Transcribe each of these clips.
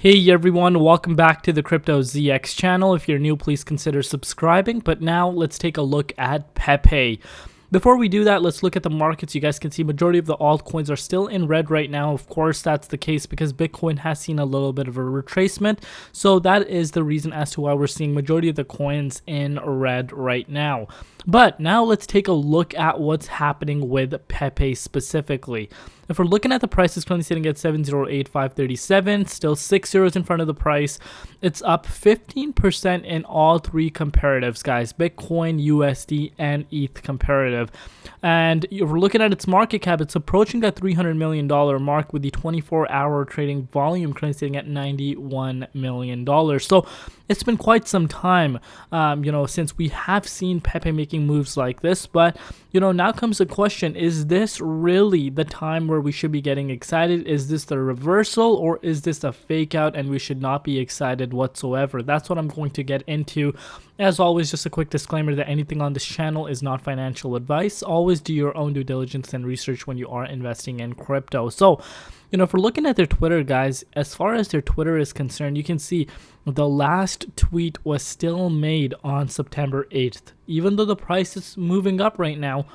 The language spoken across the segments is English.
Hey everyone, welcome back to the Crypto ZX channel. If you're new, please consider subscribing. But now let's take a look at Pepe. Before we do that, let's look at the markets. You guys can see majority of the altcoins are still in red right now. Of course, that's the case because Bitcoin has seen a little bit of a retracement. So that is the reason as to why we're seeing majority of the coins in red right now. But now let's take a look at what's happening with Pepe specifically. If we're looking at the price, it's currently sitting at 708,537, still 6 zeros in front of the price. It's up 15% in all three comparatives, guys. Bitcoin, USD, and ETH comparative. And if we're looking at its market cap, it's approaching that $300 million mark with the 24-hour trading volume currently sitting at $91 million. So it's been quite some time, since we have seen Pepe making moves like this. But, now comes the question, is this really the time where we should be getting excited? Is this the reversal, or is this a fake out and we should not be excited whatsoever? That's what I'm going to get into. As always, just a quick disclaimer that anything on this channel is not financial advice. Always do your own due diligence and research when you are investing in crypto. So, if we're looking at their Twitter, guys, as far as their Twitter is concerned, you can see the last tweet was still made on September 8th. Even though the price is moving up right now,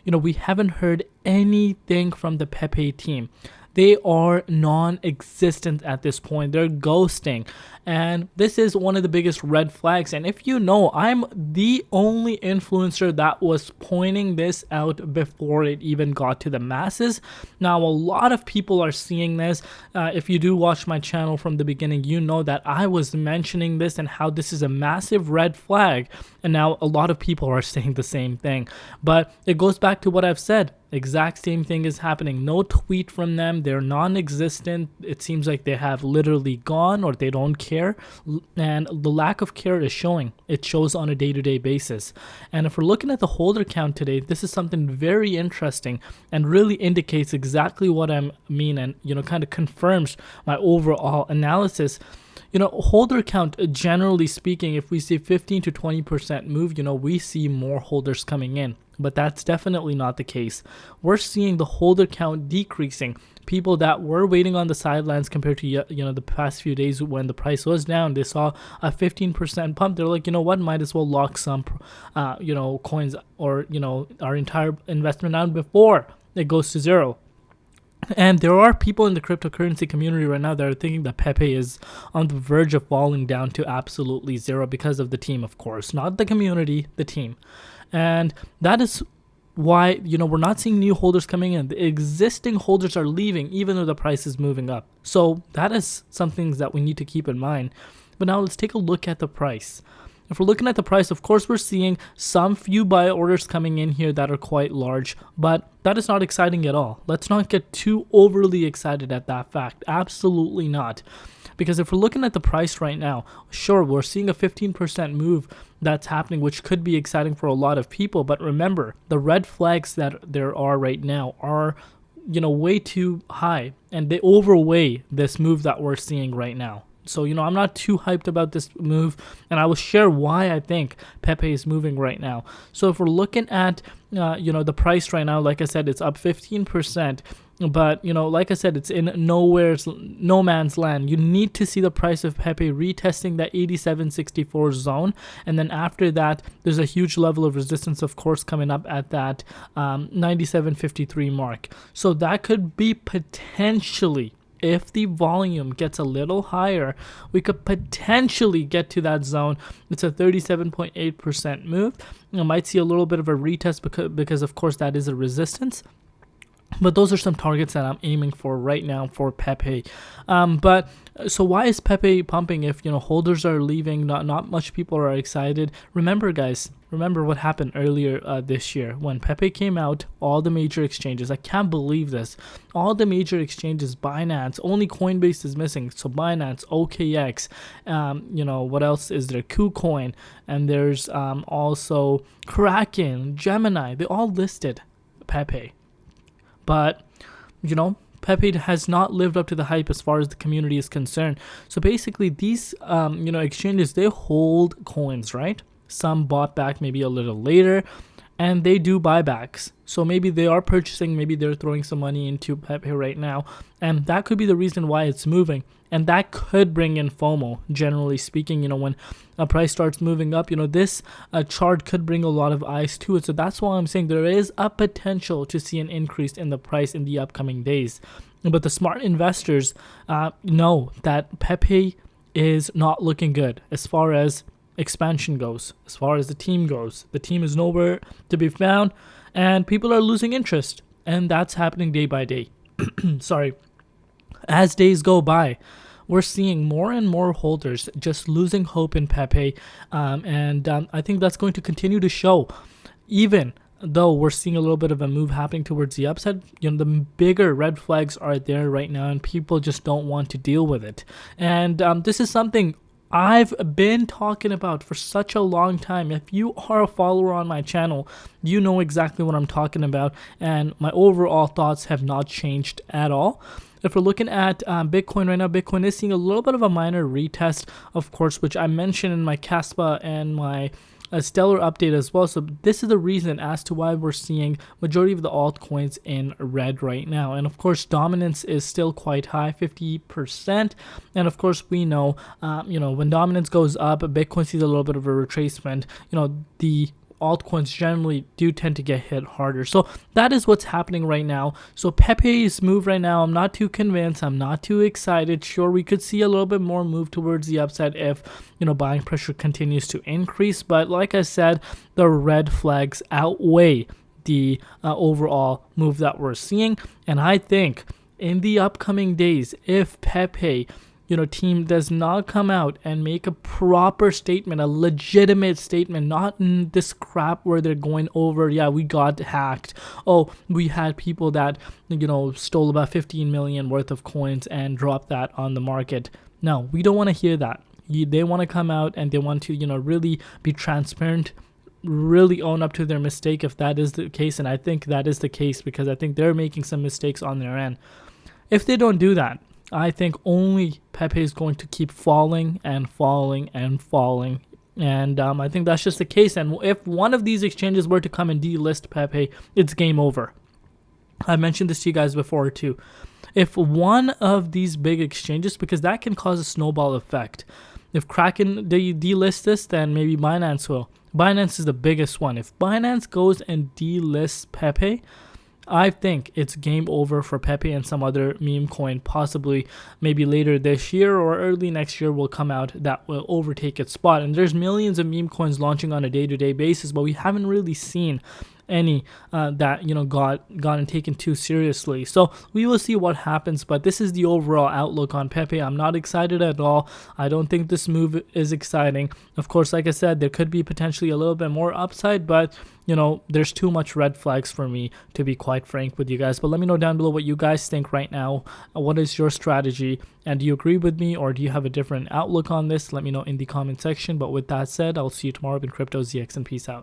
we haven't heard anything from the Pepe team. They are non-existent at this point. They're ghosting. And this is one of the biggest red flags. And if you know, I'm the only influencer that was pointing this out before it even got to the masses. Now, a lot of people are seeing this. If you do watch my channel from the beginning, you know that I was mentioning this and how this is a massive red flag. And now a lot of people are saying the same thing. But it goes back to what I've said. Exact same thing is happening. No tweet from them. They're non-existent. It seems like they have literally gone, or they don't care. And the lack of care is showing. It shows on a day-to-day basis. And if we're looking at the holder count today, this is something very interesting and really indicates exactly what I mean, and kind of confirms my overall analysis. Holder count, generally speaking, if we see 15 to 20% move, we see more holders coming in. But that's definitely not the case. We're seeing the holder count decreasing. People that were waiting on the sidelines compared to the past few days when the price was down, they saw a 15% pump. They're like, what, might as well lock some coins or our entire investment down before it goes to zero. And there are people in the cryptocurrency community right now that are thinking that Pepe is on the verge of falling down to absolutely zero because of the team, of course. Not the community, the team. And that is why, we're not seeing new holders coming in. The existing holders are leaving even though the price is moving up. So that is some things that we need to keep in mind. But now let's take a look at the price. If we're looking at the price, of course, we're seeing some few buy orders coming in here that are quite large, but that is not exciting at all. Let's not get too overly excited at that fact. Absolutely not. Because if we're looking at the price right now, sure, we're seeing a 15% move that's happening, which could be exciting for a lot of people. But remember, the red flags that there are right now are, way too high, and they overweigh this move that we're seeing right now. So, I'm not too hyped about this move, and I will share why I think Pepe is moving right now. So if we're looking at, the price right now, like I said, it's up 15%. But, like I said, it's in no man's land. You need to see the price of Pepe retesting that 87.64 zone. And then after that, there's a huge level of resistance, of course, coming up at that 97.53 mark. So that could be potentially, if the volume gets a little higher, we could potentially get to that zone. It's a 37.8% move. You might see a little bit of a retest because of course, that is a resistance. But those are some targets that I'm aiming for right now for Pepe. But so why is Pepe pumping if holders are leaving? Not much people are excited. Remember, guys. Remember what happened earlier this year when Pepe came out. All the major exchanges. I can't believe this. All the major exchanges. Binance. Only Coinbase is missing. So Binance, OKX. What else is there? KuCoin, and there's also Kraken, Gemini. They all listed Pepe. But, Pepe has not lived up to the hype as far as the community is concerned. So basically, these, exchanges, they hold coins, right? Some bought back maybe a little later. and they do buybacks. So maybe they are purchasing, maybe they're throwing some money into Pepe right now, and that could be the reason why it's moving. And that could bring in FOMO, generally speaking. When a price starts moving up, this chart could bring a lot of eyes to it. So that's why I'm saying there is a potential to see an increase in the price in the upcoming days. But the smart investors know that Pepe is not looking good as far as expansion goes, as far as the team goes. The team is nowhere to be found, and people are losing interest, and that's happening day by day. Sorry. As days go by, we're seeing more and more holders just losing hope in Pepe, and I think that's going to continue to show, even though we're seeing a little bit of a move happening towards the upside. The bigger red flags are there right now, and people just don't want to deal with it. And this is something I've been talking about for such a long time. If you are a follower on my channel, you know exactly what I'm talking about, and my overall thoughts have not changed at all. If we're looking at Bitcoin right now, Bitcoin is seeing a little bit of a minor retest, of course, which I mentioned in my Caspa and my stellar update as well. So this is the reason as to why we're seeing majority of the altcoins in red right now. And of course, dominance is still quite high, 50%. And of course, we know, when dominance goes up, Bitcoin sees a little bit of a retracement. The altcoins generally do tend to get hit harder. So that is what's happening right now. So Pepe's move right now, I'm not too convinced. I'm not too excited. Sure, we could see a little bit more move towards the upside if buying pressure continues to increase. But like I said, the red flags outweigh the overall move that we're seeing. And I think in the upcoming days, if Pepe team does not come out and make a proper statement, a legitimate statement, not in this crap where they're going over, yeah, we got hacked. Oh, we had people that, stole about 15 million worth of coins and dropped that on the market. No, we don't want to hear that. They want to come out and they want to, really be transparent, really own up to their mistake if that is the case. And I think that is the case because I think they're making some mistakes on their end. If they don't do that, I think only Pepe is going to keep falling and falling and falling. And I think that's just the case. And if one of these exchanges were to come and delist Pepe, it's game over. I mentioned this to you guys before too. If one of these big exchanges, because that can cause a snowball effect. If Kraken delist this, then maybe Binance will. Binance is the biggest one. If Binance goes and delists Pepe, I think it's game over for Pepe and some other meme coin, possibly maybe later this year or early next year will come out that will overtake its spot. And there's millions of meme coins launching on a day-to-day basis, but we haven't really seen any that gotten taken too seriously. So we will see what happens, but this is the overall outlook on Pepe. I'm not excited at all. I don't think this move is exciting. Of course, like I said, there could be potentially a little bit more upside, but there's too much red flags for me to be quite frank with you guys. But let me know down below what you guys think right now. What is your strategy, and do you agree with me or do you have a different outlook on this? Let me know in the comment section. But with that said, I'll see you tomorrow in Crypto ZX, and peace out.